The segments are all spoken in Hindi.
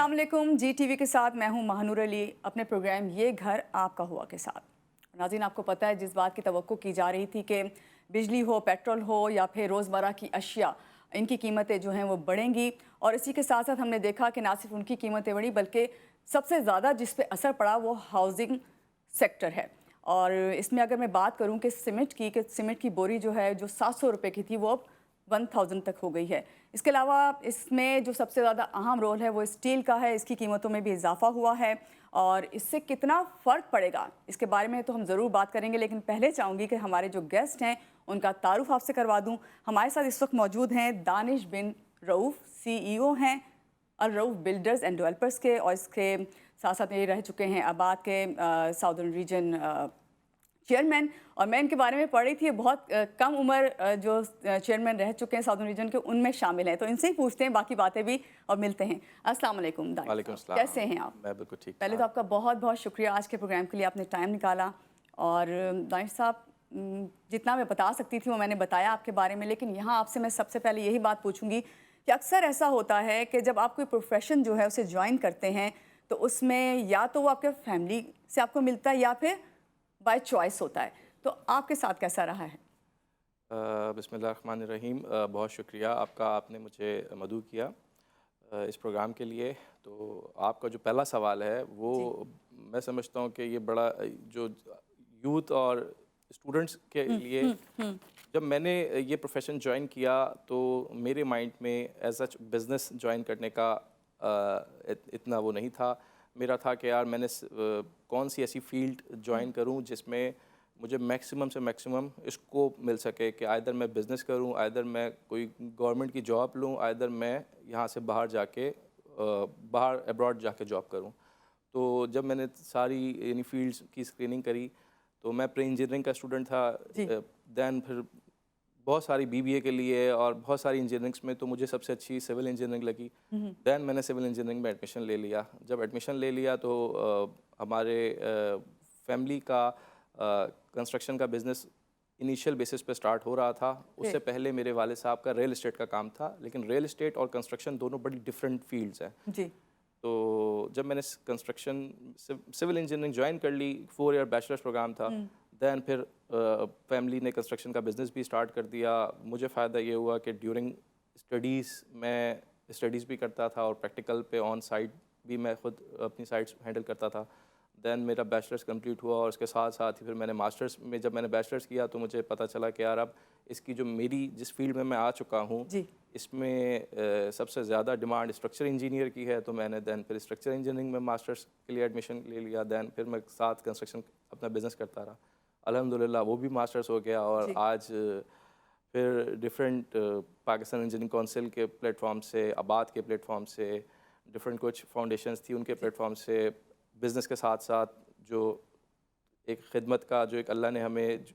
अस्सलाम वालेकुम। जी टीवी के साथ मैं हूं महानूर अली अपने प्रोग्राम ये घर आपका हुआ के साथ। नाज़रीन, आपको पता है जिस बात की तवक्को की जा रही थी कि बिजली हो, पेट्रोल हो या फिर रोज़मर्रा की अशिया, इनकी कीमतें जो हैं वो बढ़ेंगी। और इसी के साथ साथ हमने देखा कि ना सिर्फ उनकी कीमतें बढ़ी बल्कि सबसे ज़्यादा जिस पे असर पड़ा वो हाउसिंग सेक्टर है। और इसमें अगर मैं बात करूँ कि सीमेंट की, कि सीमेंट की बोरी जो है जो 700 रुपये की थी वो अब 1000 तक हो गई है। इसके अलावा इसमें जो सबसे ज़्यादा अहम रोल है वो स्टील का है, इसकी कीमतों में भी इजाफा हुआ है। और इससे कितना फ़र्क पड़ेगा इसके बारे में तो हम ज़रूर बात करेंगे, लेकिन पहले चाहूँगी कि हमारे जो गेस्ट हैं उनका तारुफ आपसे करवा दूँ। हमारे साथ इस वक्त मौजूद हैं दानिश बिन रऊफ़, CEO हैं अल रऊफ़ बिल्डर्स एंड डेवलपर्स के, और इसके साथ साथ ये रह चुके हैं आबाद के साउदर्न रीजन चेयरमैन। और मैं इनके बारे में पढ़ रही थी, बहुत कम उम्र जो चेयरमैन रह चुके हैं साउदर्न रीजन के उनमें शामिल हैं, तो इनसे ही पूछते हैं बाकी बातें भी और मिलते हैं। अस्सलाम वालेकुम दानिश वालेकुम साहब, सलाम। कैसे हैं आप? मैं बिल्कुल ठीक पहले तो ठाक। आपका बहुत बहुत शुक्रिया आज के प्रोग्राम के लिए, आपने टाइम निकाला। और दानिश साहब, जितना मैं बता सकती थी वो मैंने बताया आपके बारे में, लेकिन यहाँ आपसे मैं सबसे पहले यही बात पूछूंगी कि अक्सर ऐसा होता है कि जब आप कोई प्रोफेशन जो है उसे ज्वाइन करते हैं तो उसमें या तो वो आपके फैमिली से आपको मिलता है या फिर बाय चॉइस होता है, तो आपके साथ कैसा रहा है? बिस्मिल्लाहिर्रहमानिर्रहीम। बहुत शुक्रिया आपका, आपने मुझे मदऊ किया इस प्रोग्राम के लिए। तो आपका जो पहला सवाल है वो जी। मैं समझता हूँ कि ये बड़ा जो यूथ और स्टूडेंट्स के लिए, हम्म। जब मैंने ये प्रोफेशन ज्वाइन किया तो मेरे माइंड में एज सच बिज़नेस ज्वाइन करने का इतना वो नहीं था। मेरा था कि यार मैंने कौन सी ऐसी फील्ड ज्वाइन करूं जिसमें मुझे मैक्सिमम से मैक्सिमम स्कोप मिल सके कि आइदर मैं बिज़नेस करूं, आइदर मैं कोई गवर्नमेंट की जॉब लूं, आइदर मैं यहाँ से बाहर जाके बाहर अब्रॉड जाके जॉब करूं। तो जब मैंने सारी यानी फील्ड्स की स्क्रीनिंग करी तो मैं प्री इंजीनियरिंग का स्टूडेंट था। जी। दैन फिर बहुत सारी BBA के लिए और बहुत सारी इंजीनियरिंग्स में तो मुझे सबसे अच्छी सिविल इंजीनियरिंग लगी। दैन मैंने सिविल इंजीनियरिंग में एडमिशन ले लिया। जब एडमिशन ले लिया तो हमारे फैमिली का कंस्ट्रक्शन का बिज़नेस इनिशियल बेसिस पे स्टार्ट हो रहा था। उससे पहले मेरे वालिद साहब का रियल एस्टेट का काम था, लेकिन रियल एस्टेट और कंस्ट्रक्शन दोनों बड़ी डिफरेंट फील्ड्स हैं। जी। तो जब मैंने कंस्ट्रक्शन सिविल इंजीनियरिंग ज्वाइन कर ली, 4 ईयर बैचलर्स प्रोग्राम था। दैन फिर फैमिली ने कंस्ट्रक्शन का बिज़नेस भी स्टार्ट कर दिया। मुझे फ़ायदा ये हुआ कि ड्यूरिंग स्टडीज़ मैं स्टडीज़ भी करता था और प्रैक्टिकल पे ऑन साइट भी मैं खुद अपनी साइट्स हैंडल करता था। दैन मेरा बैचलर्स कंप्लीट हुआ और उसके साथ साथ ही फिर मैंने मास्टर्स में, जब मैंने बैचलर्स किया तो मुझे पता चला कि यार अब इसकी जो मेरी जिस फील्ड में मैं आ चुका हूँ जी। इसमें सबसे ज़्यादा डिमांड स्ट्रक्चर इंजीनियर की है। तो मैंने दैन फिर स्ट्रक्चर इंजीनियरिंग में मास्टर्स के लिए एडमिशन ले लिया। दैन फिर मैं साथ कंस्ट्रक्शन अपना बिज़नेस करता रहा। अल्हम्दुलिल्लाह वो भी मास्टर्स हो गया और जी। आज फिर डिफरेंट पाकिस्तान इंजीनियरिंग काउंसिल के प्लेटफॉर्म से, आबाद के प्लेटफॉर्म से, डिफरेंट कुछ फाउंडेशंस थी उनके प्लेटफॉर्म से बिज़नेस के साथ साथ जो एक खिदमत का जो एक अल्लाह ने हमें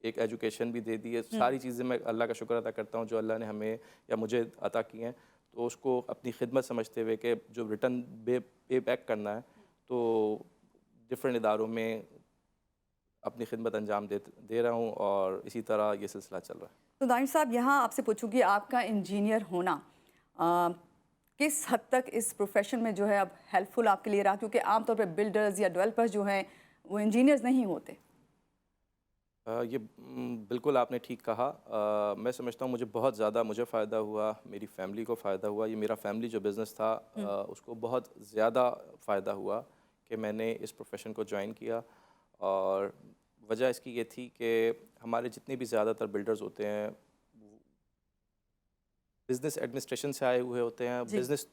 एक एजुकेशन भी दे दी है। सारी चीज़ें मैं अल्लाह का शुक्र अदा करता हूँ जो अल्लाह ने हमें या मुझे अता की हैं। तो उसको अपनी खिदमत समझते हुए कि जो रिटर्न पे बैक करना है, तो डिफरेंट इदारों में अपनी खिदमत अंजाम दे रहा हूँ और इसी तरह ये सिलसिला चल रहा है। तो दानिश साहब, यहाँ आपसे पूछूंगी आपका इंजीनियर होना अ, किस हद तक इस प्रोफेशन में जो है अब हेल्पफुल आपके लिए रहा, क्योंकि आमतौर पे बिल्डर्स या डेवलपर्स जो हैं वो इंजीनियर्स नहीं होते। ये बिल्कुल आपने ठीक कहा। मैं समझता हूँ मुझे बहुत ज़्यादा मुझे फ़ायदा हुआ, मेरी फ़ैमिली को फ़ायदा हुआ। ये मेरा फ़ैमिली जो बिज़नेस था उसको बहुत ज़्यादा फ़ायदा हुआ कि मैंने इस प्रोफेशन को ज्वाइन किया। और वजह इसकी ये थी कि हमारे जितने भी ज़्यादातर बिल्डर्स होते हैं बिज़नेस एडमिनिस्ट्रेशन से आए हुए होते हैं। जी। बिज़नेस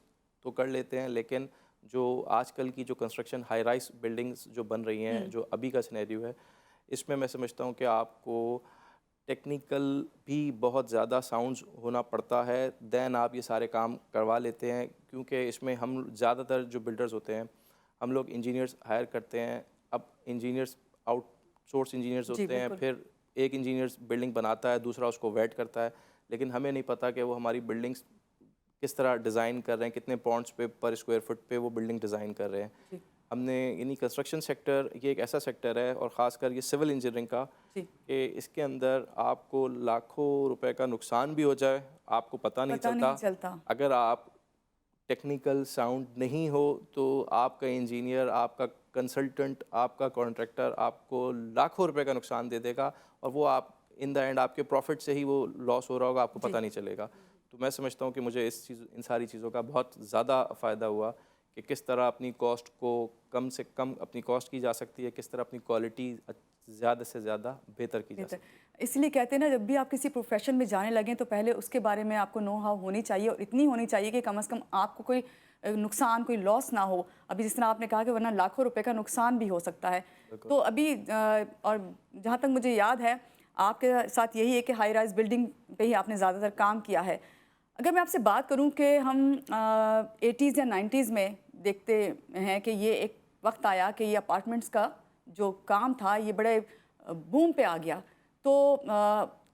तो कर लेते हैं, लेकिन जो आजकल की जो कंस्ट्रक्शन हाई राइज बिल्डिंग्स जो बन रही हैं, जो अभी का सिनेरियो है, इसमें मैं समझता हूँ कि आपको टेक्निकल भी बहुत ज़्यादा साउंड्स होना पड़ता है। दैन आप ये सारे काम करवा लेते हैं, क्योंकि इसमें हम ज़्यादातर जो बिल्डर्स होते हैं हम लोग इंजीनियर्स हायर करते हैं। अब इंजीनियर्स आउटसोर्स इंजीनियर्स जी होते हैं, बिल्कुल। फिर एक इंजीनियर्स बिल्डिंग बनाता है, दूसरा उसको वेट करता है, लेकिन हमें नहीं पता कि वो हमारी बिल्डिंग्स किस तरह डिज़ाइन कर रहे हैं, कितने पॉइंट्स पे पर स्क्वायर फुट पे वो बिल्डिंग डिज़ाइन कर रहे हैं। जी। हमने यानी कंस्ट्रक्शन सेक्टर ये एक ऐसा सेक्टर है, और ख़ासकर ये सिविल इंजीनियरिंग का, जी। कि इसके अंदर आपको लाखों रुपए का नुकसान भी हो जाए आपको पता नहीं पता चलता। नहीं चलता। अगर आप टेक्निकल साउंड नहीं हो तो आपका इंजीनियर, आपका कंसल्टेंट, आपका कॉन्ट्रैक्टर आपको लाखों रुपए का नुकसान दे देगा, और वो आप इन द एंड आपके प्रॉफिट से ही वो लॉस हो रहा होगा, आपको जी। पता नहीं चलेगा। तो मैं समझता हूँ कि मुझे इन सारी चीज़ों का बहुत ज़्यादा फ़ायदा हुआ कि किस तरह अपनी कॉस्ट को कम से कम अपनी कॉस्ट की जा सकती है, किस तरह अपनी क्वालिटी ज़्यादा से ज़्यादा बेहतर की जा बेहतर। सकती है। इसलिए कहते हैं ना, जब भी आप किसी प्रोफेशन में जाने लगें तो पहले उसके बारे में आपको नो हाउ होनी चाहिए, और इतनी होनी चाहिए कि कम से कम आपको कोई नुकसान, कोई लॉस ना हो। अभी जिस तरह आपने कहा कि वरना लाखों रुपए का नुकसान भी हो सकता है। बिल्कुल। तो अभी और जहाँ तक मुझे याद है, आपके साथ यही है कि हाई राइज बिल्डिंग पे ही आपने ज़्यादातर काम किया है। अगर मैं आपसे बात करूं कि हम 80s या 90s में देखते हैं कि ये एक वक्त आया कि ये अपार्टमेंट्स का जो काम था ये बड़े बूम पे आ गया। तो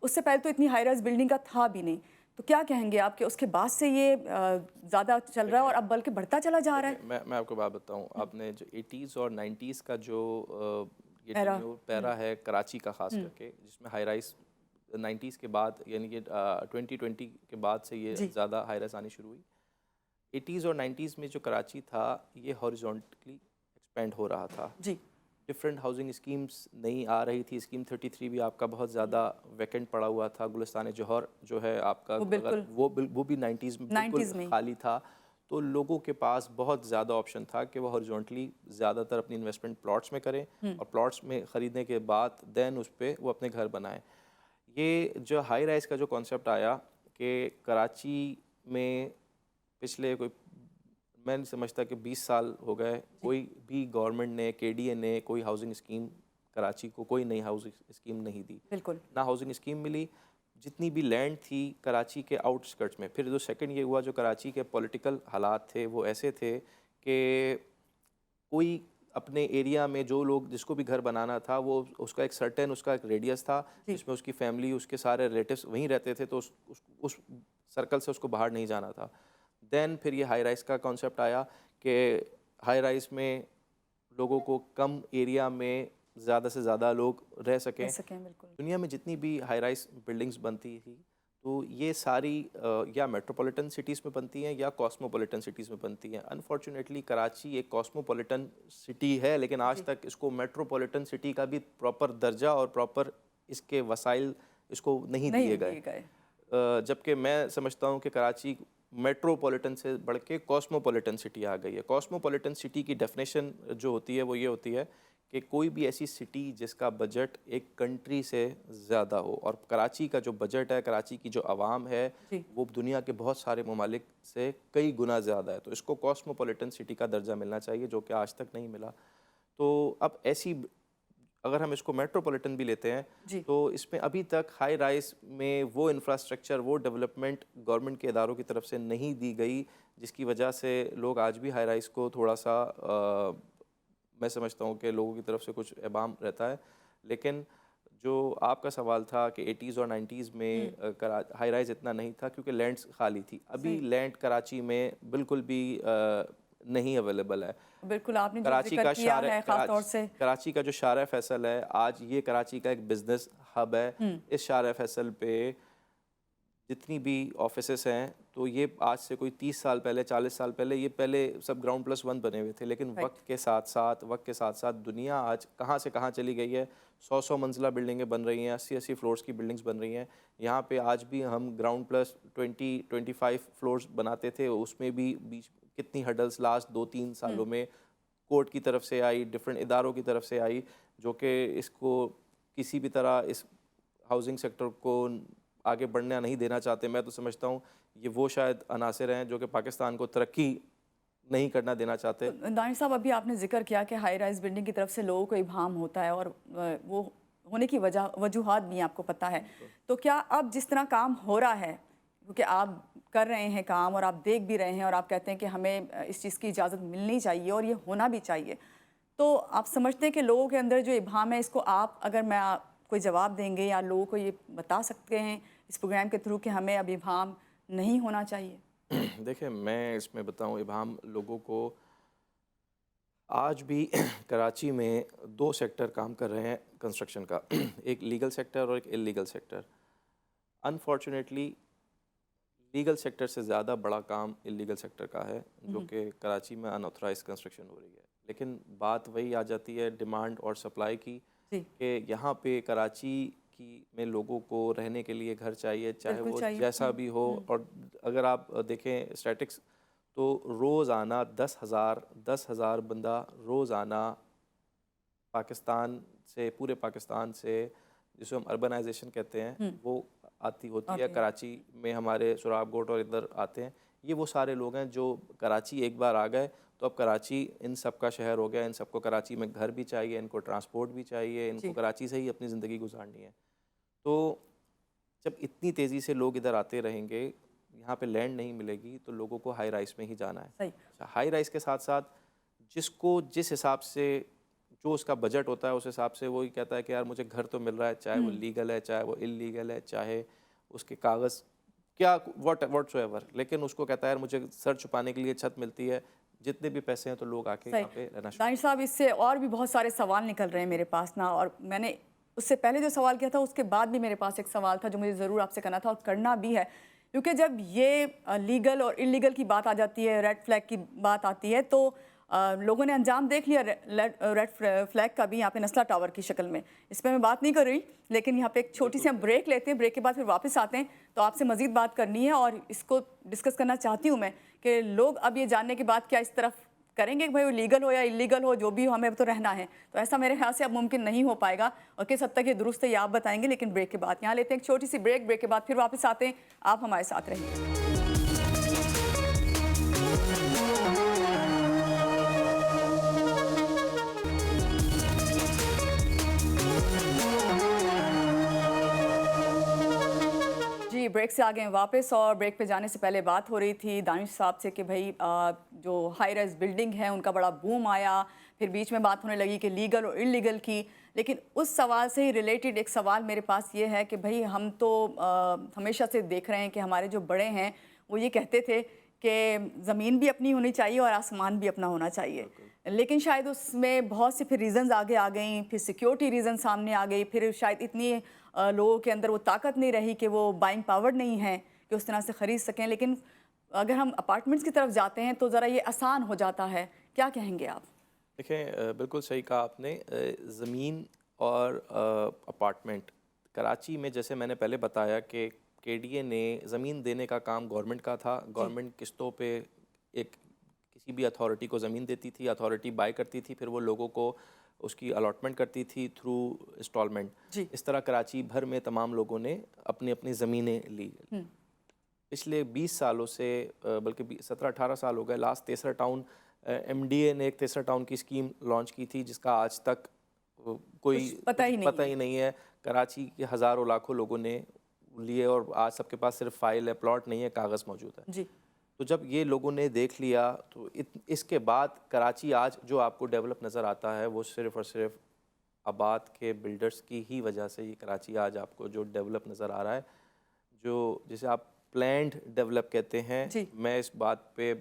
उससे पहले तो इतनी हाई राइज बिल्डिंग का था भी नहीं। तो क्या कहेंगे आप कि उसके बाद से ये ज़्यादा चल रहा है और अब बल्कि बढ़ता चला जा रहा है? देखिए, मैं आपको बात बताऊं, आपने जो 80s और 90s का जो ये एरा। टेन्योर पैरा है कराची का खास करके, जिसमें हाई राइज 90s के बाद यानी कि 2020 के बाद से ये जी। ज़्यादा हाई राइज आनी शुरू हुई। 80s और 90s में जो कराची था ये हॉरिजॉन्टली एक्सपेंड हो रहा था। जी। डिफरेंट हाउसिंग स्कीम्स नई आ रही थी। स्कीम 33 भी आपका बहुत ज़्यादा वैकेंट पड़ा हुआ था। गुलिस्तान जौहर जो है आपका, वो अगर बिल्कुल वो भी 90s में बिल्कुल 90s में ही। खाली था। तो लोगों के पास बहुत ज़्यादा ऑप्शन था कि वो हॉरिजॉन्टली ज़्यादातर अपनी इन्वेस्टमेंट प्लॉट्स में करें, और प्लॉट्स में ख़रीदने के बाद देन उस पर वो अपने घर बनाएं। ये जो हाई राइज का जो कॉन्सेप्ट आया कि कराची में पिछले कोई, मैं नहीं समझता कि 20 साल हो गए कोई भी गवर्नमेंट ने, केडीए ने कोई हाउसिंग स्कीम कराची को कोई नई हाउसिंग स्कीम नहीं दी। बिल्कुल। ना हाउसिंग स्कीम मिली। जितनी भी लैंड थी कराची के आउटस्कर्ट्स में, फिर जो सेकंड ये हुआ, जो कराची के पॉलिटिकल हालात थे वो ऐसे थे कि कोई अपने एरिया में जो लोग, जिसको भी घर बनाना था, वो उसका एक सर्टेन उसका एक रेडियस था जी। जिसमें उसकी फैमिली, उसके सारे रिलेटिव्स वहीं रहते थे, तो उस सर्कल से उसको बाहर नहीं जाना था। देन फिर ये हाई राइज का कॉन्सेप्ट आया कि हाई राइज में लोगों को कम एरिया में ज़्यादा से ज़्यादा लोग रह रह सकें। सकें, बिल्कुल। दुनिया में जितनी भी हाई राइज बिल्डिंग्स बनती थी, तो ये सारी या मेट्रोपॉलिटन सिटीज़ में बनती हैं या कॉस्मोपॉलिटन सिटीज़ में बनती हैं। अनफॉर्चुनेटली कराची एक कॉस्मोपॉलिटन सिटी है, लेकिन आज जी। तक इसको मेट्रोपॉलिटन सिटी का भी प्रॉपर दर्जा और प्रॉपर इसके वसाइल इसको नहीं नहीं दिए गए। दिए गए। जबकि मैं समझता हूँ कि कराची मेट्रोपॉलिटन से बढ़ के कॉस्मोपॉलिटन सिटी आ गई है। कॉस्मोपॉलिटन सिटी की डेफिनेशन जो होती है वो ये होती है कि कोई भी ऐसी सिटी जिसका बजट एक कंट्री से ज़्यादा हो, और कराची का जो बजट है, कराची की जो आवाम है, जी। वो दुनिया के बहुत सारे ममालिक से कई गुना ज़्यादा है। तो इसको कॉस्मोपॉलिटन सिटी का दर्जा मिलना चाहिए, जो कि आज तक नहीं मिला। तो अब ऐसी, अगर हम इसको मेट्रोपॉलिटन भी लेते हैं, जी। तो इसमें अभी तक हाई राइज में वो इंफ्रास्ट्रक्चर, वो डेवलपमेंट गवर्नमेंट के इदारों की तरफ से नहीं दी गई, जिसकी वजह से लोग आज भी हाई राइज को थोड़ा सा मैं समझता हूँ कि लोगों की तरफ से कुछ एबाम रहता है। लेकिन जो आपका सवाल था कि 80s और 90s में हाई राइज इतना नहीं था क्योंकि लैंड्स खाली थी। अभी सही। लैंड कराची में बिल्कुल भी नहीं अवेलेबल है। बिल्कुल, आपने जो कराची जिक्र का किया है ख़ास तौर से। कराची का जो शार फैसल है, आज ये कराची का एक बिज़नेस हब है। इस शार फैसल पे जितनी भी ऑफिसेस हैं, तो ये आज से कोई 30 साल पहले, 40 साल पहले, ये पहले सब ग्राउंड प्लस वन बने हुए थे। लेकिन राइट। वक्त के साथ साथ दुनिया आज कहाँ से कहाँ चली गई है। 100 मंजिला बिल्डिंगें बन रही हैं, 80 फ्लोर्स की बिल्डिंग्स बन रही हैं। यहाँ पे आज भी हम ग्राउंड प्लस 25 फ्लोर्स बनाते थे, उसमें भी बीच कितनी हडल्स लास्ट 2-3 सालों में कोर्ट की तरफ से आई, डिफरेंट इदारों की तरफ से आई, जो कि इसको किसी भी तरह इस हाउसिंग सेक्टर को आगे बढ़ना नहीं देना चाहते। मैं तो समझता हूँ ये वो शायद अनासिर हैं जो कि पाकिस्तान को तरक्की नहीं करना देना चाहते। तो दानिश साहब, अभी आपने जिक्र किया कि हाई राइज बिल्डिंग की तरफ से लोगों को इबाम होता है, और वो होने की वजूहात भी आपको पता है। तो क्या अब जिस तरह काम हो रहा है, क्योंकि आप कर रहे हैं काम और आप देख भी रहे हैं और आप कहते हैं कि हमें इस चीज़ की इजाज़त मिलनी चाहिए और ये होना भी चाहिए, तो आप समझते हैं कि लोगों के अंदर जो इबाम है, इसको आप, अगर मैं कोई जवाब देंगे या लोगों को ये बता सकते हैं इस प्रोग्राम के थ्रू कि हमें अब इबाम नहीं होना चाहिए? देखिए, मैं इसमें बताऊँ, इबाम लोगों को आज भी कराची में 2 सेक्टर काम कर रहे हैं कंस्ट्रक्शन का, एक लीगल सेक्टर और एक illegal sector. Unfortunately legal sector से ज़्यादा बड़ा काम इलीगल सेक्टर का है, जो कि कराची में अनऑथराइज कंस्ट्रक्शन हो रही है। लेकिन बात वही आ जाती है डिमांड और सप्लाई की, जी, कि यहाँ पे कराची की में लोगों को रहने के लिए घर चाहिए, चाहे बिल्कुल वो चाहिए। जैसा भी हो। और अगर आप देखें स्टैटिक्स, तो रोज़ाना 10,000 बंदा रोज़ाना पाकिस्तान से, पूरे पाकिस्तान से, जिसे हम अर्बनाइजेशन कहते हैं, वो आती होती है ओके, कराची में। हमारे सुराब गोट और इधर आते हैं। ये वो सारे लोग हैं जो कराची एक बार आ गए तो अब कराची इन सब का शहर हो गया। इन सबको कराची में घर भी चाहिए, इनको ट्रांसपोर्ट भी चाहिए, इनको जी, कराची से ही अपनी ज़िंदगी गुजारनी है। तो जब इतनी तेज़ी से लोग इधर आते रहेंगे, यहाँ पे लैंड नहीं मिलेगी, तो लोगों को हाई राइस में ही जाना है। सही। अच्छा, हाई राइस के साथ साथ जिसको जिस हिसाब से जो उसका बजट होता है, उस हिसाब से वही कहता है कि यार मुझे घर तो मिल रहा है, चाहे वो लीगल है, चाहे वो इलीगल है, चाहे उसके कागज़ क्या व्हाटसोएवर, लेकिन उसको कहता है यार मुझे सर छुपाने के लिए छत मिलती है, जितने भी पैसे हैं तो लोग आके सही। यहाँ पे रहना शुरू। दानिश साहब, इससे और भी बहुत सारे सवाल निकल रहे हैं मेरे पास ना, और मैंने उससे पहले जो सवाल किया था उसके बाद भी मेरे पास एक सवाल था जो मुझे ज़रूर आपसे करना था और करना भी है। क्योंकि जब ये लीगल और इलीगल की बात आ जाती है, रेड फ्लैग की बात आती है, तो लोगों ने अंजाम देख लिया रेड फ्लैग का भी यहाँ पे नस्ला टावर की शक्ल में। इस पर मैं बात नहीं कर रही, लेकिन यहाँ पे एक छोटी सी हम ब्रेक लेते हैं, ब्रेक के बाद फिर वापस आते हैं, तो आपसे मज़ीद बात करनी है और इसको डिस्कस करना चाहती हूँ मैं कि लोग अब ये जानने के बाद क्या इस तरफ करेंगे कि भाई वो लीगल हो या इलीगल हो, जो भी हो, हमें तो रहना है। तो ऐसा मेरे ख्याल से अब मुमकिन नहीं हो पाएगा, और किस हद तक ये दुरुस्त है ये आप बताएंगे, लेकिन ब्रेक के बाद यहाँ लेते हैं एक छोटी सी ब्रेक। ब्रेक के बाद फिर वापस आते हैं, आप हमारे साथ रहिए। जी, ब्रेक से आ गए हैं वापस, और ब्रेक पे जाने से पहले बात हो रही थी दानिश साहब से कि भाई जो हाई राइज बिल्डिंग है उनका बड़ा बूम आया, फिर बीच में बात होने लगी कि लीगल और इलीगल की। लेकिन उस सवाल से ही रिलेटेड एक सवाल मेरे पास ये है कि भाई हम तो हमेशा से देख रहे हैं कि हमारे जो बड़े हैं वो ये कहते थे कि ज़मीन भी अपनी होनी चाहिए और आसमान भी अपना होना चाहिए। लेकिन शायद उसमें बहुत सी फिर रीज़न्स आगे आ गई, फिर सिक्योरिटी रीज़न सामने आ गई, फिर शायद इतनी लोगों के अंदर वो ताकत नहीं रही कि वो बाइंग पावर नहीं है कि उस तरह से ख़रीद सकें। लेकिन अगर हम अपार्टमेंट्स की तरफ जाते हैं तो ज़रा ये आसान हो जाता है। क्या कहेंगे आप? देखें, बिल्कुल सही कहा आपने। ज़मीन और अपार्टमेंट कराची में, जैसे मैंने पहले बताया कि केडीए ने ज़मीन देने का काम गवर्नमेंट का था। जी, गवर्नमेंट किस्तों पे एक किसी भी अथॉरिटी को ज़मीन देती थी, अथॉरिटी बाय करती थी, फिर वो लोगों को उसकी अलॉटमेंट करती थी थ्रू इंस्टॉलमेंट। जी। इस तरह कराची भर में तमाम लोगों ने अपनी अपनी ज़मीनें ली। हुँ, पिछले 20 सालों से, बल्कि 17-18 साल हो गए, लास्ट तेसरा टाउन, एमडीए ने एक तेसरा टाउन की स्कीम लॉन्च की थी, जिसका आज तक कोई कुछ पता ही नहीं पता है। ही नहीं है। कराची के हज़ारों लाखों लोगों ने लिए और आज सबके पास सिर्फ फाइल है, प्लॉट नहीं है, कागज़ मौजूद है। जी, तो जब ये लोगों ने देख लिया, तो इसके बाद कराची आज जो आपको डेवलप नज़र आता है, वो सिर्फ़ और सिर्फ आबाद के बिल्डर्स की ही वजह से ये कराची आज आपको जो डेवलप नज़र आ रहा है, जो जिसे आप प्लैन्ड डेवलप कहते हैं। जी, मैं इस बात पे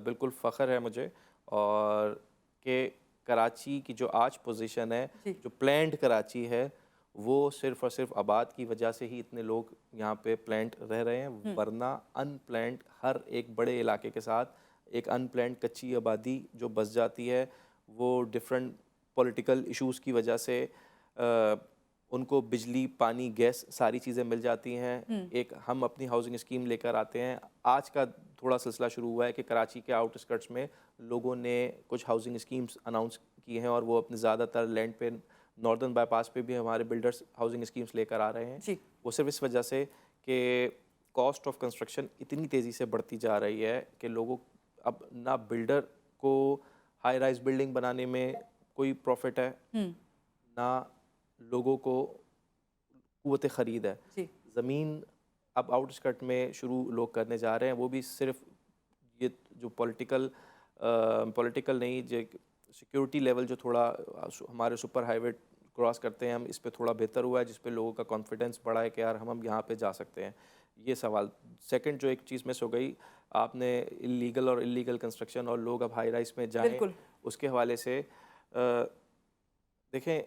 बिल्कुल फ़ख्र है मुझे, और कि कराची की जो आज पोजीशन है, जी। जो प्लैन्ड कराची है, वो सिर्फ़ और सिर्फ आबाद की वजह से ही इतने लोग यहाँ पे प्लैन्ड रह रहे हैं। वरना अनप्लैन्ड हर एक बड़े इलाके के साथ एक अनप्लैन्ड कच्ची आबादी जो बस जाती है, वो डिफरेंट पॉलिटिकल इश्यूज़ की वजह से उनको बिजली, पानी, गैस सारी चीज़ें मिल जाती हैं। एक हम अपनी हाउसिंग स्कीम लेकर आते हैं। आज का थोड़ा सिलसिला शुरू हुआ है कि कराची के आउटस्कर्ट्स में लोगों ने कुछ हाउसिंग स्कीम्स अनाउंस की हैं, और वो अपने ज़्यादातर लैंड पे, नॉर्दर्न बाईपास पे भी हमारे बिल्डर्स हाउसिंग स्कीम्स लेकर आ रहे हैं। जी, वो सिर्फ इस वजह से कि कॉस्ट ऑफ कंस्ट्रक्शन इतनी तेज़ी से बढ़ती जा रही है कि लोगों, अब ना बिल्डर को हाई राइज बिल्डिंग बनाने में कोई प्रॉफिट है, हुँ, ना लोगों को क़ुव्वत ख़रीद है। जी, ज़मीन अब आउटस्कर्ट में शुरू लोग करने जा रहे हैं, वो भी सिर्फ ये जो पॉलिटिकल नहीं, जो सिक्योरिटी लेवल जो थोड़ा हमारे सुपर हाईवे क्रॉस करते हैं हम, इस पे थोड़ा बेहतर हुआ है, जिस पे लोगों का कॉन्फिडेंस बढ़ा है कि यार हम यहाँ पे जा सकते हैं। ये सवाल। सेकंड जो एक चीज़ मिस हो गई, आपने इलीगल और इलीगल कंस्ट्रक्शन और लोग अब हाई राइज में जाएं, बिल्कुल। उसके हवाले से देखें,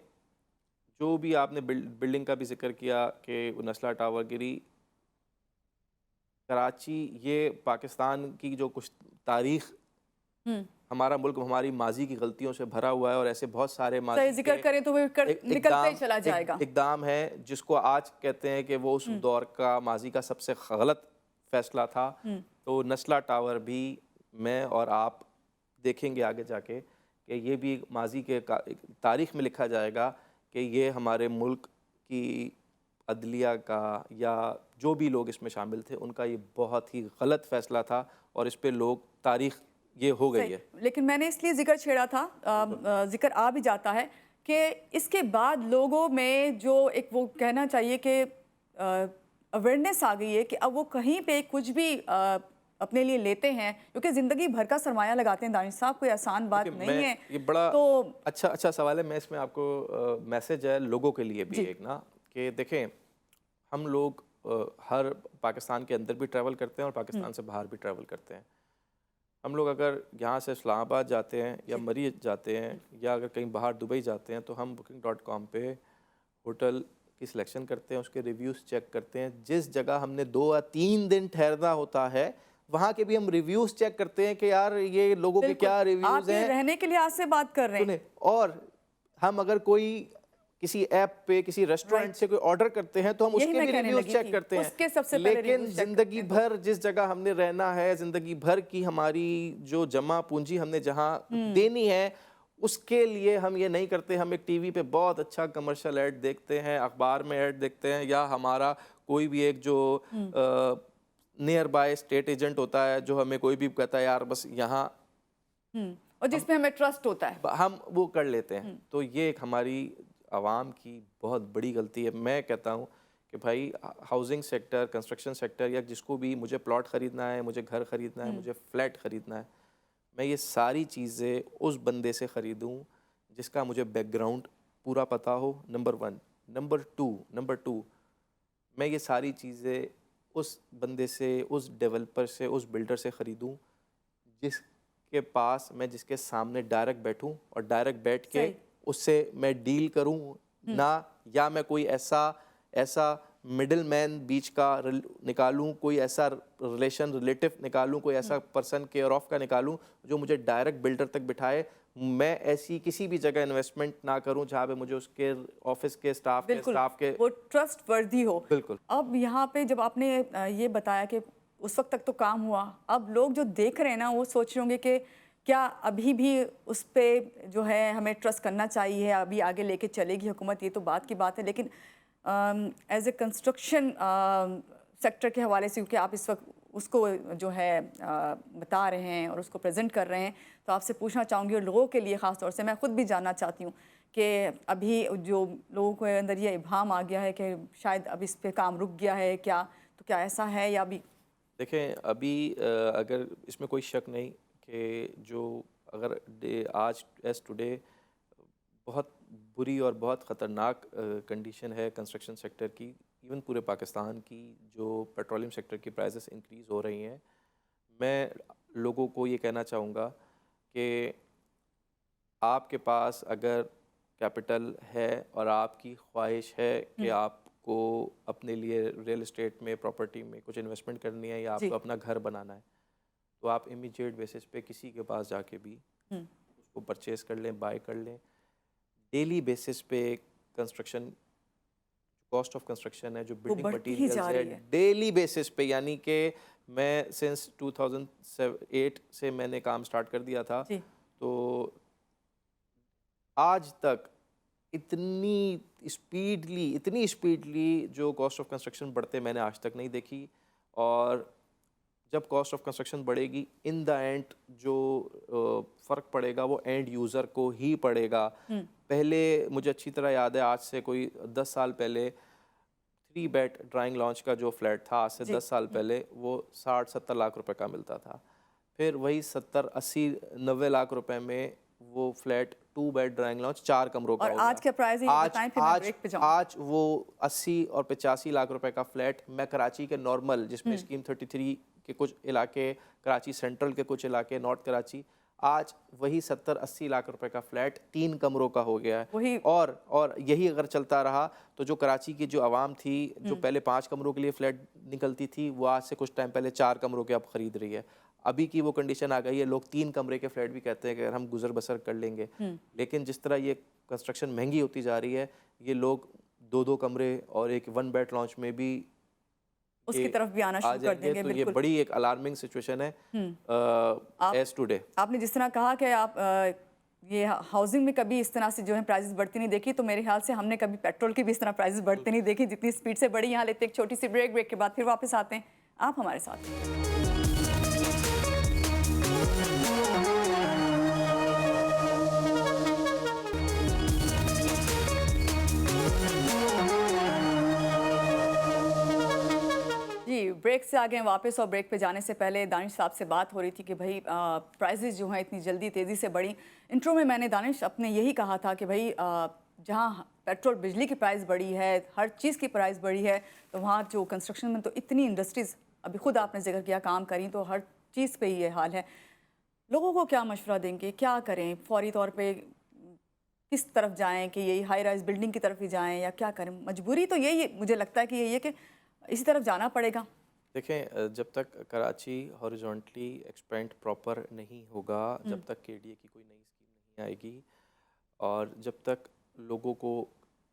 जो भी आपने बिल्डिंग का भी जिक्र किया कि नस्ला टावर गिरी, कराची ये पाकिस्तान की जो कुछ तारीख, हम्म, हमारा मुल्क हमारी माजी की गलतियों से भरा हुआ है, और ऐसे बहुत सारे सही माजी जिक्र के करें तो वो निकलता ही चला जाएगा। इकदाम है जिसको आज कहते हैं कि वो उस दौर का माजी का सबसे गलत फैसला था। तो नस्ला टावर भी मैं और आप देखेंगे आगे जाके कि ये भी माजी के एक तारीख में लिखा जाएगा कि ये हमारे मुल्क की अदलिया का या जो भी लोग इसमें शामिल थे उनका ये बहुत ही गलत फैसला था, और इस पे लोग तारीख ये हो गई सही। है। लेकिन मैंने इसलिए जिक्र छेड़ा था, जिक्र आ भी जाता है कि इसके बाद लोगों में जो एक वो कहना चाहिए कि अवेयरनेस आ गई है कि अब वो कहीं पे कुछ भी अपने लिए लेते हैं, क्योंकि ज़िंदगी भर का सरमाया लगाते हैं। दानिश साहब, कोई आसान बात देखिए, नहीं है। ये बड़ा तो अच्छा सवाल है। मैं इसमें आपको मैसेज है लोगों के लिए भी जी। एक ना, कि देखें, हम लोग हर पाकिस्तान के अंदर भी ट्रैवल करते हैं और पाकिस्तान से बाहर भी ट्रैवल करते हैं। हम लोग अगर यहाँ से इस्लामाबाद जाते हैं या मरी जाते हैं या अगर कहीं बाहर दुबई जाते हैं तो हम booking.com पे होटल की सिलेक्शन करते हैं, उसके रिव्यूज़ चेक करते हैं। जिस जगह हमने 2 या 3 दिन ठहरना होता है वहाँ के भी हम रिव्यूज़ चेक करते हैं कि यार ये लोगों के बिल्कुल, क्या आप रिव्यूज़ ये हैं। रहने के लिहाज से बात कर रहे हैं। सुने, और हम अगर कोई किसी ऐप पे किसी रेस्टोरेंट से कोई ऑर्डर करते हैं तो हम यही उसके मैं भी कहने रिव्यूज लगी चेक थी, करते हैं। उसके सबसे पहले लेकिन reviews check जिंदगी करते हैं। भर जिस जगह हमने रहना है, जिंदगी भर की हमारी जो जमा पूंजी हमने जहाँ देनी है, उसके लिए हम ये नहीं करते। हम एक टीवी पे बहुत अच्छा कमर्शियल ऐड देखते हैं, अखबार में ऐड देखते हैं, या हमारा कोई भी एक जो नियर बाय स्टेट एजेंट होता है जो हमें कोई भी कहता है यार बस यहाँ, और जिसमें हमें ट्रस्ट होता है। हम वो कर लेते हैं। तो ये एक हमारी आवाम की बहुत बड़ी गलती है। मैं कहता हूँ कि भाई, हाउसिंग सेक्टर, कंस्ट्रक्शन सेक्टर, या जिसको भी मुझे प्लॉट ख़रीदना है, मुझे घर ख़रीदना है, मुझे फ्लैट ख़रीदना है, मैं ये सारी चीज़ें उस बंदे से ख़रीदूँ जिसका मुझे बैकग्राउंड पूरा पता हो, नंबर 1। नंबर टू, मैं ये सारी चीज़ें उस बंदे से, उस डेवलपर से, उस बिल्डर से ख़रीदूँ जिसके पास मैं, जिसके सामने डायरेक्ट बैठूं और डायरेक्ट बैठ के सही। उससे मैं डील करूं ना, या मैं कोई ऐसा मिडिल मैन बीच का निकालूं, कोई ऐसा रिलेटिव निकालूं, कोई ऐसा पर्सन केयर ऑफ का निकालूं जो मुझे डायरेक्ट बिल्डर तक बिठाए। मैं ऐसी किसी भी जगह इन्वेस्टमेंट ना करूं जहां पे मुझे उसके ऑफिस के स्टाफ बिल्कुल, के वो ट्रस्ट वर्दी हो। बिल्कुल। अब यहाँ पे जब आपने ये बताया कि उस वक्त तक तो काम हुआ, अब लोग जो देख रहे हैं ना वो सोच रहे होंगे कि क्या अभी भी उस पे जो है हमें ट्रस्ट करना चाहिए, अभी आगे लेके चलेगी हुकूमत, ये तो बात की बात है। लेकिन एज ए कंस्ट्रक्शन सेक्टर के हवाले से, क्योंकि आप इस वक्त उसको जो है बता रहे हैं और उसको प्रेजेंट कर रहे हैं, तो आपसे पूछना चाहूँगी, और लोगों के लिए ख़ास तौर से मैं ख़ुद भी जानना चाहती हूँ कि अभी जो लोगों के अंदर ये इब्हाम आ गया है कि शायद अब इस पे काम रुक गया है, क्या तो क्या ऐसा है या अभी? देखें, अभी अगर इसमें कोई शक नहीं कि जो अगर आज एज टुडे बहुत बुरी और बहुत ख़तरनाक कंडीशन है कंस्ट्रक्शन सेक्टर की, इवन पूरे पाकिस्तान की, जो पेट्रोलियम सेक्टर की प्राइसेस इंक्रीज़ हो रही हैं। मैं लोगों को ये कहना चाहूँगा कि आपके पास अगर कैपिटल है और आपकी ख्वाहिश है कि आपको अपने लिए रियल एस्टेट में, प्रॉपर्टी में कुछ इन्वेस्टमेंट करनी है, या आपको अपना घर बनाना है, तो आप इमीडिएट बेसिस पे किसी के पास जाके भी उसको परचेज़ कर लें, बाय कर लें। डेली बेसिस पे कंस्ट्रक्शन, कॉस्ट ऑफ कंस्ट्रक्शन है, जो बिल्डिंग बढ़ती ही मटीरियल्स जा है, रही है। डेली बेसिस पे, यानी कि मैं सिंस 2008 से मैंने काम स्टार्ट कर दिया था, जी। तो आज तक इतनी स्पीडली जो कॉस्ट ऑफ कंस्ट्रक्शन बढ़ते मैंने आज तक नहीं देखी। और जब कॉस्ट ऑफ कंस्ट्रक्शन बढ़ेगी, इन द एंड जो फ़र्क पड़ेगा वो एंड यूज़र को ही पड़ेगा। पहले मुझे अच्छी तरह याद है, आज से कोई 10 साल पहले 3 बेड ड्राइंग लॉन्च का जो फ्लैट था, आज से 10 साल पहले वो 60-70 लाख रुपए का मिलता था। फिर वही 70-80-90 लाख रुपए में वो फ्लैट 2 बेड ड्राइंग लॉन्च 4 कमरों का और हो गया। आज क्या प्राइस है ये बताएं, फिर मैं ब्रेक पे जाऊँ। आज वो 80 और 85 लाख रुपए का फ्लैट, मैं कराची के नॉर्मल, जिसमें स्कीम 33 के कुछ इलाके, कराची सेंट्रल के कुछ इलाके, नॉर्थ कराची, आज वही 70-80 लाख रुपए का फ्लैट 3 कमरों का हो गया है। वही और यही अगर चलता रहा तो जो कराची की जो आवाम थी, जो पहले 5 कमरों के लिए फ्लैट निकलती थी, वो आज से कुछ टाइम पहले 4 कमरों के अब खरीद रही है। अभी की वो कंडीशन आ गई है, लोग 3 कमरे के फ्लैट भी कहते हैं कि अगर हम गुजर बसर कर लेंगे। लेकिन जिस तरह ये कंस्ट्रक्शन महंगी होती जा रही है, ये लोग 2-2 कमरे और एक 1 बेड लॉन्च में भी उसकी तरफ भी आना आ शुरू कर जाएंगे। देंगे। तो ये बिल्कुल। बड़ी एक अलार्मिंग सिचुएशन है एज टुडे। आपने जिस तरह कहा कि आप ये हाउसिंग में कभी इस तरह से जो है प्राइसेस बढ़ती नहीं देखी, तो मेरे ख्याल से हमने कभी पेट्रोल की भी इस तरह प्राइसेस बढ़ते नहीं देखी जितनी स्पीड से बढ़ी। यहाँ लेते एक छोटी सी ब्रेक के बाद फिर वापस आते हैं आप हमारे साथ। जी, ब्रेक से आ गए हैं वापस। और ब्रेक पे जाने से पहले दानिश साहब से बात हो रही थी कि भाई प्राइसेस जो हैं इतनी जल्दी तेज़ी से बढ़ी। इंट्रो में मैंने दानिश अपने यही कहा था कि भाई जहाँ पेट्रोल बिजली की प्राइस बढ़ी है, हर चीज़ की प्राइस बढ़ी है, तो वहाँ जो कंस्ट्रक्शन में तो इतनी इंडस्ट्रीज़, अभी खुद आपने जिक्र किया, काम करी, तो हर चीज़ पे ये हाल है। लोगों को क्या मशवरा देंगे, क्या करें, फौरी तौर पे किस तरफ जाएं, कि यही हाई राइज बिल्डिंग की तरफ ही जाएं या क्या करें? मजबूरी तो यही मुझे लगता है कि यही है कि इसी तरफ जाना पड़ेगा। देखें, जब तक कराची हॉरिजॉन्टली एक्सपेंड प्रॉपर नहीं होगा, जब तक केडीए की कोई नई स्कीम नहीं आएगी, और जब तक लोगों को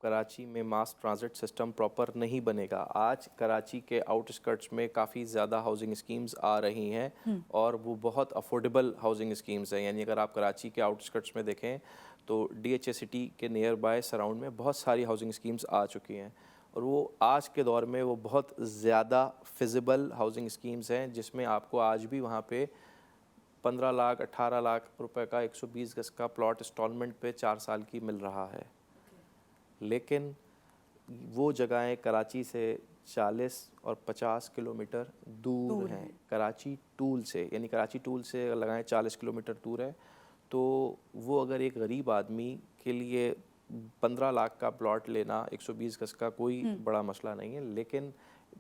कराची में मास ट्रांजिट सिस्टम प्रॉपर नहीं बनेगा। आज कराची के आउटस्कर्ट्स में काफ़ी ज़्यादा हाउसिंग स्कीम्स आ रही हैं और वो बहुत अफोर्डेबल हाउसिंग स्कीम्स हैं। यानी अगर आप कराची के आउटस्कर्ट्स में देखें तो डीएचए सिटी के नियर बाय सराउंड में बहुत सारी हाउसिंग स्कीम्स आ चुकी हैं, और वो आज के दौर में वो बहुत ज़्यादा फिजिबल हाउसिंग स्कीम्स हैं, जिसमें आपको आज भी वहाँ पे 15 लाख 18 लाख रुपए का 120 गज का प्लॉट इंस्टॉलमेंट पे 4 साल की मिल रहा है। लेकिन वो जगहें कराची से 40 और 50 किलोमीटर दूर हैं कराची टूल से। यानी कराची टूल से अगर लगाएं 40 किलोमीटर दूर है, तो वो अगर एक गरीब आदमी के लिए 15 लाख का प्लॉट लेना 120 गज का कोई बड़ा मसला नहीं है, लेकिन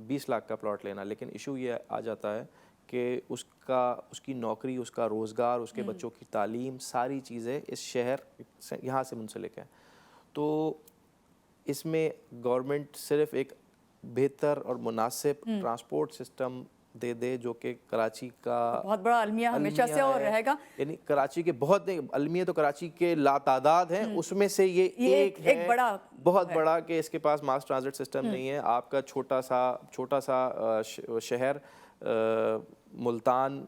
20 लाख का प्लॉट लेना। लेकिन इशू ये आ जाता है कि उसकी नौकरी, उसका रोज़गार, उसके बच्चों की तालीम, सारी चीज़ें इस शहर से यहाँ से मुंसलिक हैं। तो इसमें गवर्नमेंट सिर्फ एक बेहतर और मुनासिब ट्रांसपोर्ट सिस्टम दे दे, जो कि कराची का बहुत बड़ा अलमिया हमेशा से और रहेगा। यानी कराची के बहुत अलमिया तो कराची के लातादाद हैं, उसमें से ये एक बड़ा बहुत बड़ा कि इसके पास मास ट्रांजिट सिस्टम नहीं है। आपका छोटा सा शहर मुल्तान,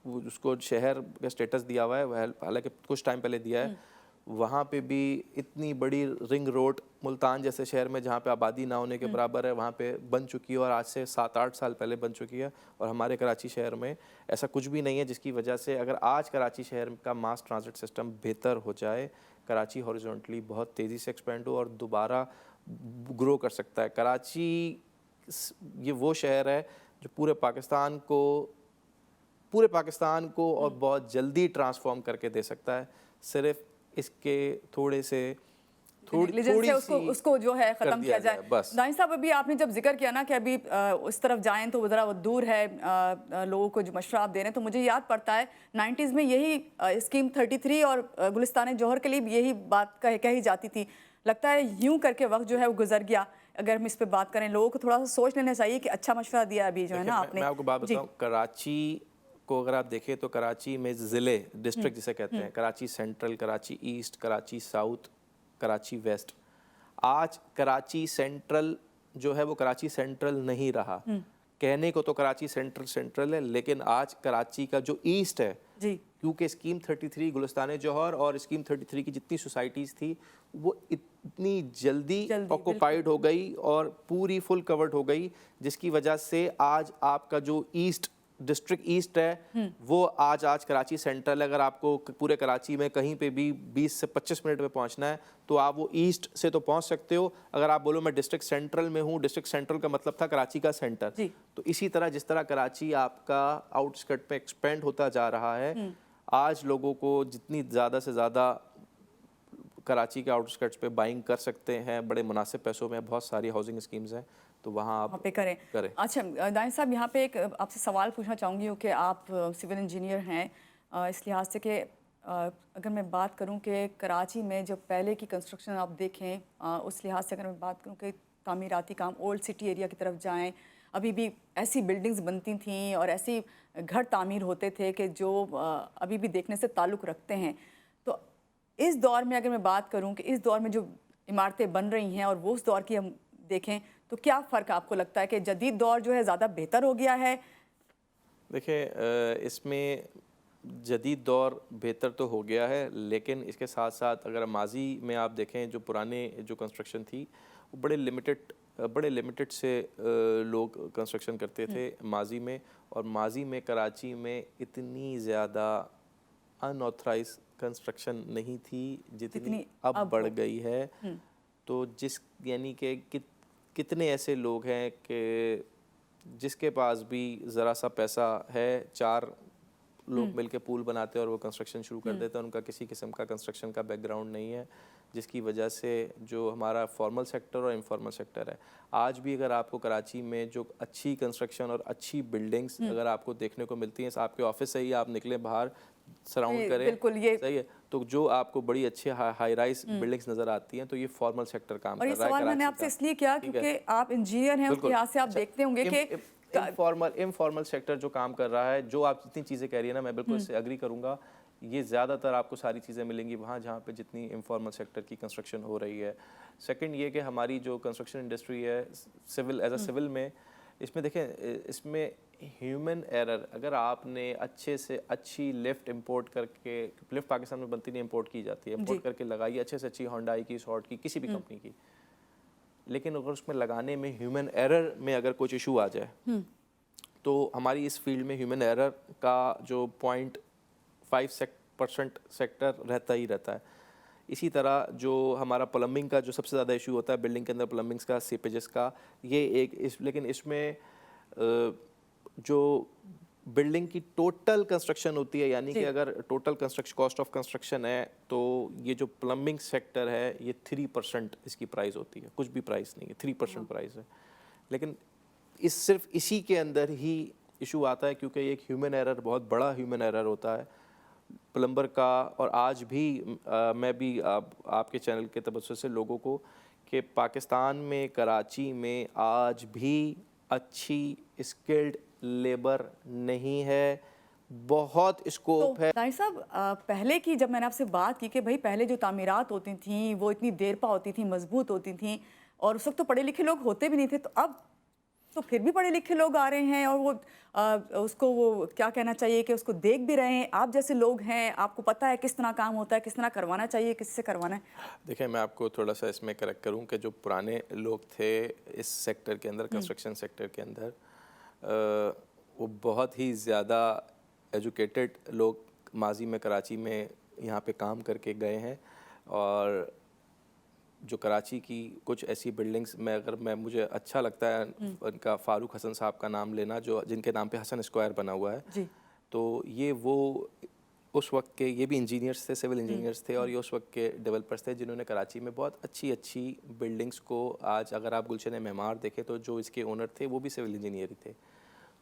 उसको शहर का स्टेटस दिया हुआ है, हालांकि कुछ टाइम पहले दिया है। वहाँ पे भी इतनी बड़ी रिंग रोड मुल्तान जैसे शहर में, जहाँ पे आबादी ना होने के बराबर है, वहाँ पे बन चुकी है, और आज से 7-8 साल पहले बन चुकी है। और हमारे कराची शहर में ऐसा कुछ भी नहीं है, जिसकी वजह से अगर आज कराची शहर का मास ट्रांजिट सिस्टम बेहतर हो जाए, कराची हॉरिजॉन्टली बहुत तेज़ी से एक्सपेंड हो और दोबारा ग्रो कर सकता है। कराची ये वो शहर है जो पूरे पाकिस्तान को और बहुत जल्दी ट्रांसफॉर्म करके दे सकता है। सिर्फ इसके थोड़ी उसको जो है ख़त्म किया जाए। बस। दानिश साहब, अभी आपने जब जिक्र किया ना कि अभी उस तरफ जाएं तो ज़रा वो दूर है, लोगों को जो मशवरा आप दे रहे हैं, तो मुझे याद पड़ता है 90s में यही स्कीम 33 और गुलिस्तान जौहर के लिए भी यही बात कही जाती थी। लगता है यूं करके वक्त जो है वो गुजर गया। अगर हम इस पर बात करें, लोगों को थोड़ा सा सोच लेना चाहिए कि अच्छा मशवरा दिया अभी जो है ना आपने। मैं आपको बात बताऊं, कराची को अगर आप देखें तो कराची में ज़िले, डिस्ट्रिक्ट जिसे कहते हैं, Karachi central, Karachi east, Karachi south, Karachi west. आज कराची सेंट्रल जो है वो कराची सेंट्रल नहीं रहा। कहने को तो कराची सेंट्रल है, लेकिन आज कराची का जो ईस्ट है जी, क्योंकि स्कीम 33 गुलिस्तान जौहर और स्कीम 33 की जितनी सोसाइटीज़ थी वो इतनी जल्दी ऑक्युपाइड हो गई और पूरी फुल कवर्ड हो गई, जिसकी वजह से आज आपका जो ईस्ट डिस्ट्रिक्ट ईस्ट है वो आज कराची सेंट्रल है। अगर आपको पूरे कराची में कहीं पे भी 20 से 25 मिनट में पहुंचना है तो आप वो ईस्ट से तो पहुंच सकते हो। अगर आप बोलो मैं डिस्ट्रिक्ट सेंट्रल में हूँ, डिस्ट्रिक्ट सेंट्रल का मतलब था कराची का सेंटर। तो इसी तरह जिस तरह कराची आपका आउटस्कर्ट पे एक्सपेंड होता जा रहा है, आज लोगों को जितनी ज़्यादा से ज़्यादा कराची के आउटस्कर्ट्स पे बाइंग कर सकते हैं बड़े मुनासिब पैसों में, बहुत सारी हाउसिंग स्कीम्स हैं, तो वहाँ आप पे करें। अच्छा दानिश साहब, यहाँ पे एक आपसे सवाल पूछना चाहूँगी कि आप सिविल इंजीनियर हैं, इस लिहाज से कि अगर मैं बात करूं कि कराची में जो पहले की कंस्ट्रक्शन आप देखें, उस लिहाज से अगर मैं बात करूं कि तामीराती काम ओल्ड सिटी एरिया की तरफ जाएं, अभी भी ऐसी बिल्डिंग्स बनती थीं और ऐसी घर तामीर होते थे कि जो अभी भी देखने से ताल्लुक़ रखते हैं। तो इस दौर में अगर मैं बात करूं कि इस दौर में जो इमारतें बन रही हैं और वो उस दौर की हम देखें, तो क्या फ़र्क आपको लगता है कि जदीद दौर जो है ज़्यादा बेहतर हो गया है? देखिए, इसमें जदीद दौर बेहतर तो हो गया है, लेकिन इसके साथ साथ अगर माजी में आप देखें, जो पुराने जो कंस्ट्रक्शन थी वो बड़े लिमिटेड से लोग कंस्ट्रक्शन करते थे माजी में। और माजी में कराची में इतनी ज़्यादा अनऑथराइज कंस्ट्रक्शन नहीं थी जितनी अब बढ़ गई है। तो यानी कि कितने ऐसे लोग हैं कि जिसके पास भी ज़रा सा पैसा है, 4 लोग मिलके पूल बनाते हैं और वो कंस्ट्रक्शन शुरू कर देते हैं। उनका किसी किस्म का कंस्ट्रक्शन का बैकग्राउंड नहीं है, जिसकी वजह से जो हमारा फॉर्मल सेक्टर और इनफॉर्मल सेक्टर है, आज भी अगर आपको कराची में जो अच्छी कंस्ट्रक्शन और अच्छी बिल्डिंग्स अगर आपको देखने को मिलती हैं, आपके ऑफिस से ही आप निकलें बाहर, सराउंड करें, बिल्कुल ये सही है, तो जो आपको बड़ी अच्छी हाई राइज बिल्डिंग्स नज़र आती हैं, तो ये फॉर्मल सेक्टर काम कर रहा है। और ये सवाल मैंने आपसे इसलिए किया क्योंकि आप इंजीनियर हैं, उसके लिहाज से आप देखते होंगे कि इनफॉर्मल सेक्टर जो काम कर रहा है, जो आप जितनी चीज़ें कह रही है ना, मैं बिल्कुल इससे एग्री करूंगा। ये ज़्यादातर आपको सारी चीज़ें मिलेंगी वहाँ जहाँ पे जितनी इनफॉर्मल सेक्टर की कंस्ट्रक्शन हो रही है। सेकंड ये कि हमारी जो कंस्ट्रक्शन इंडस्ट्री है सिविल एज अ सिविल में, इसमें देखें, इसमें ह्यूमन एरर, अगर आपने अच्छे से अच्छी लिफ्ट इंपोर्ट करके, लिफ्ट पाकिस्तान में बनती नहीं, इंपोर्ट की जाती है, इंपोर्ट करके लगाई अच्छे से अच्छी होंडाई की, शॉर्ट की, किसी भी कंपनी की, लेकिन अगर उसमें लगाने में ह्यूमन एरर में अगर कुछ इशू आ जाए, तो हमारी इस फील्ड में ह्यूमन एरर का जो 0.5% सेक्टर रहता ही रहता है। इसी तरह जो हमारा प्लम्बिंग का जो सबसे ज़्यादा इशू होता है बिल्डिंग के अंदर, प्लम्बिंग्स का, सीपेजेस का, ये लेकिन इसमें जो बिल्डिंग की टोटल कंस्ट्रक्शन होती है, यानी कि अगर total construction cost of construction है, तो ये जो प्लम्बिंग सेक्टर है ये 3% इसकी प्राइस होती है, कुछ भी प्राइस नहीं है, 3% प्राइस है। लेकिन सिर्फ इसी के अंदर ही इशू आता है, क्योंकि एक ह्यूमन एरर, बहुत बड़ा ह्यूमन एरर होता है प्लम्बर का। और आज भी मैं भी आपके चैनल के तबस्सुर से लोगों को, कि पाकिस्तान में, कराची में आज भी अच्छी स्किल्ड लेबर नहीं है, बहुत स्कोप है। ताहिर साहब, पहले की जब मैंने आपसे बात की कि भाई पहले जो तामीरात होती थी वो इतनी देर पा होती थी, मजबूत होती थी, और उस वक्त तो पढ़े लिखे लोग होते भी नहीं थे, तो अब तो फिर भी पढ़े लिखे लोग आ रहे हैं और वो उसको वो क्या कहना चाहिए कि उसको देख भी रहे हैं। आप जैसे लोग हैं, आपको पता है किस तरह काम होता है, किस तरह करवाना चाहिए, किससे करवाना है। देखिए, मैं आपको थोड़ा सा इसमें करेक्ट करूं कि जो पुराने लोग थे इस सेक्टर के अंदर, कंस्ट्रक्शन सेक्टर के अंदर, वो बहुत ही ज़्यादा एजुकेटेड लोग माजी में कराची में यहाँ पे काम करके गए हैं। और जो कराची की कुछ ऐसी बिल्डिंग्स में, मुझे अच्छा लगता है उनका, फ़ारूक हसन साहब का नाम लेना, जो जिनके नाम पे हसन स्क्वायर बना हुआ है जी। तो ये वो उस वक्त के, ये भी इंजीनियर्स थे, सिविल इंजीनियर्स थे, और ये उस वक्त के डेवलपर्स थे जिन्होंने कराची में बहुत अच्छी अच्छी बिल्डिंग्स को, आज अगर आप गुलशन मेमार देखें तो जो इसके ओनर थे वो भी सिविल इंजीनियर ही थे।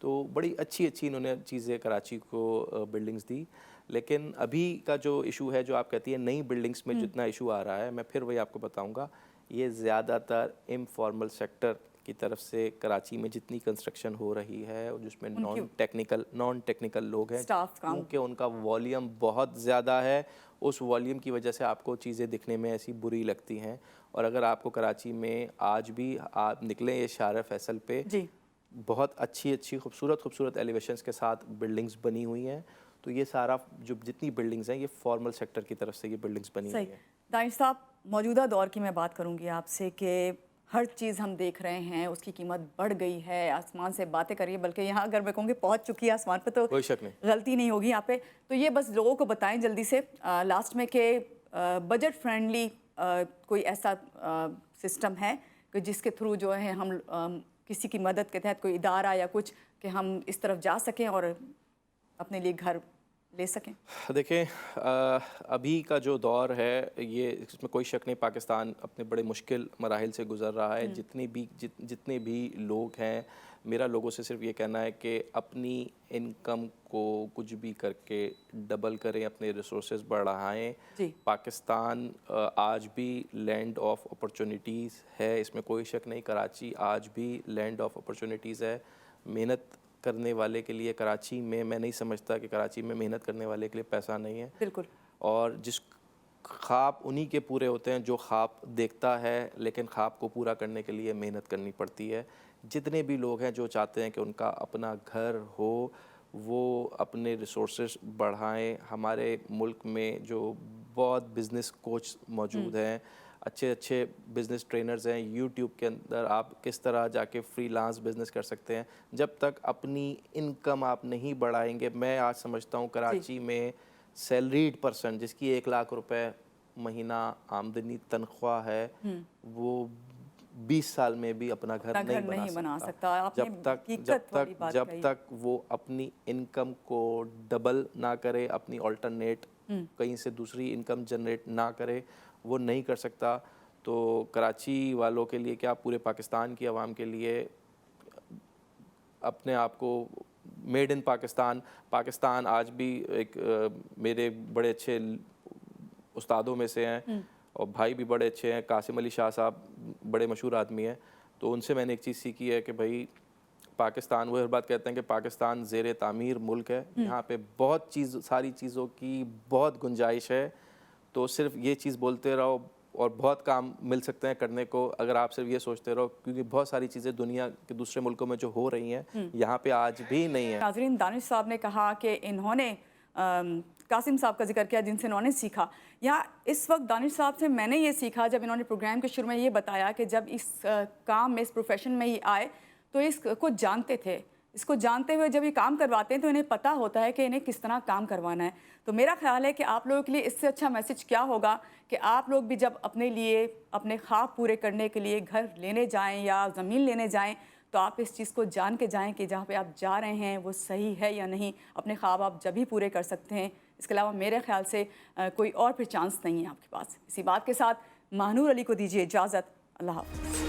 तो बड़ी अच्छी अच्छी इन्होंने चीज़ें कराची को बिल्डिंग्स दी। लेकिन अभी का जो इशू है, जो आप कहती है नई बिल्डिंग्स में जितना इशू आ रहा है, मैं फिर वही आपको बताऊंगा, ये ज़्यादातर इनफॉर्मल सेक्टर की तरफ से कराची में जितनी कंस्ट्रक्शन हो रही है, जिसमें नॉन टेक्निकल लोग हैं, क्योंकि उनका वॉल्यूम बहुत ज़्यादा है। उस वॉल्यूम की वजह से आपको चीज़ें दिखने में ऐसी बुरी लगती हैं। और अगर आपको कराची में आज भी आप निकलें ये शार फैसल पे, बहुत अच्छी अच्छी खूबसूरत एलिवेशंस के साथ बिल्डिंग्स बनी हुई हैं। तो ये सारा जो जितनी बिल्डिंग्स हैं, ये फॉर्मल सेक्टर की तरफ से ये बिल्डिंग्स बनी हुई हैं। दानिश साहब, मौजूदा दौर की मैं बात करूंगी आपसे कि हर चीज़ हम देख रहे हैं उसकी कीमत बढ़ गई है, आसमान से बातें करिए, बल्कि यहाँ अगर मैं कहूँगी पहुँच चुकी है आसमान पे, तो कोई शक नहीं, गलती नहीं होगी यहाँ पे। तो ये बस लोगों को बताएं जल्दी से लास्ट में कि बजट फ्रेंडली कोई ऐसा सिस्टम है कि जिसके थ्रू जो है हम किसी की मदद के तहत, कोई इदारा या कुछ, कि हम इस तरफ जा सकें और अपने लिए घर ले सकें? देखें, अभी का जो दौर है ये, इसमें कोई शक नहीं, पाकिस्तान अपने बड़े मुश्किल मराहिल से गुज़र रहा है। जितने भी लोग हैं, मेरा लोगों से सिर्फ ये कहना है कि अपनी इनकम को कुछ भी करके डबल करें, अपने रिसोर्सेज बढ़ाएं। जी। पाकिस्तान आज भी लैंड ऑफ अपॉर्चुनिटीज़ है, इसमें कोई शक नहीं। कराची आज भी लैंड ऑफ अपॉर्चुनिटीज़ है। मेहनत करने वाले के लिए कराची में, मैं नहीं समझता कि कराची में मेहनत करने वाले के लिए पैसा नहीं है। बिल्कुल। और जिस ख्वाब उन्हीं के पूरे होते हैं जो ख्वाब देखता है, लेकिन ख्वाब को पूरा करने के लिए मेहनत करनी पड़ती है। जितने भी लोग हैं जो चाहते हैं कि उनका अपना घर हो, वो अपने रिसोर्सेज बढ़ाएं। हमारे मुल्क में जो बहुत बिज़नेस कोच मौजूद हैं, अच्छे अच्छे बिज़नेस ट्रेनर्स हैं। यूट्यूब के अंदर आप किस तरह जाके फ्रीलांस बिज़नेस कर सकते हैं। जब तक अपनी इनकम आप नहीं बढ़ाएंगे, मैं आज समझता हूँ कराची में सैलरीड पर्सन जिसकी 1 लाख रुपए महीना आमदनी तनख्वाह है, वो 20 साल में भी अपना घर नहीं बना सकता। आपने जब तक वो अपनी इनकम को डबल ना करे, अपनी ऑल्टरनेट कहीं से दूसरी इनकम जनरेट ना करे, वो नहीं कर सकता। तो कराची वालों के लिए क्या, पूरे पाकिस्तान की आवाम के लिए अपने आप को मेड इन पाकिस्तान आज भी मेरे बड़े अच्छे उस्तादों में से हैं और भाई भी बड़े अच्छे हैं। कासिम अली शाह साहब बड़े मशहूर आदमी हैं, तो उनसे मैंने एक चीज़ सीखी है कि भाई पाकिस्तान, वो हर बात कहते हैं कि पाकिस्तान ज़ेरे तामीर मुल्क है। यहाँ पे सारी चीज़ों की बहुत गुंजाइश है। तो सिर्फ ये चीज़ बोलते रहो और बहुत काम मिल सकते हैं करने को, अगर आप सिर्फ ये सोचते रहो, क्योंकि बहुत सारी चीज़ें दुनिया के दूसरे मुल्कों में जो हो रही हैं यहाँ पे आज भी नहीं है। नाज़रीन, दानिश साहब ने कहा कि इन्होंने कासिम साहब का जिक्र किया जिनसे इन्होंने सीखा। यहाँ इस वक्त दानिश साहब से मैंने ये सीखा, जब इन्होंने प्रोग्राम के शुरू में ये बताया कि जब इस काम में, इस प्रोफेशन में ही आए तो इसको जानते थे। इसको जानते हुए जब ये काम करवाते हैं तो इन्हें पता होता है कि इन्हें किस तरह काम करवाना है। तो मेरा ख्याल है कि आप लोगों के लिए इससे अच्छा मैसेज क्या होगा कि आप लोग भी जब अपने लिए, अपने ख्वाब पूरे करने के लिए घर लेने जाएं या ज़मीन लेने जाएं, तो आप इस चीज़ को जान के जाएं कि जहाँ पे आप जा रहे हैं वो सही है या नहीं। अपने ख्वाब आप जब भी पूरे कर सकते हैं, इसके अलावा मेरे ख्याल से कोई और फिर चांस नहीं है आपके पास। इसी बात के साथ महानूर अली को दीजिए इजाज़त। अल्लाह हाफ़िज़।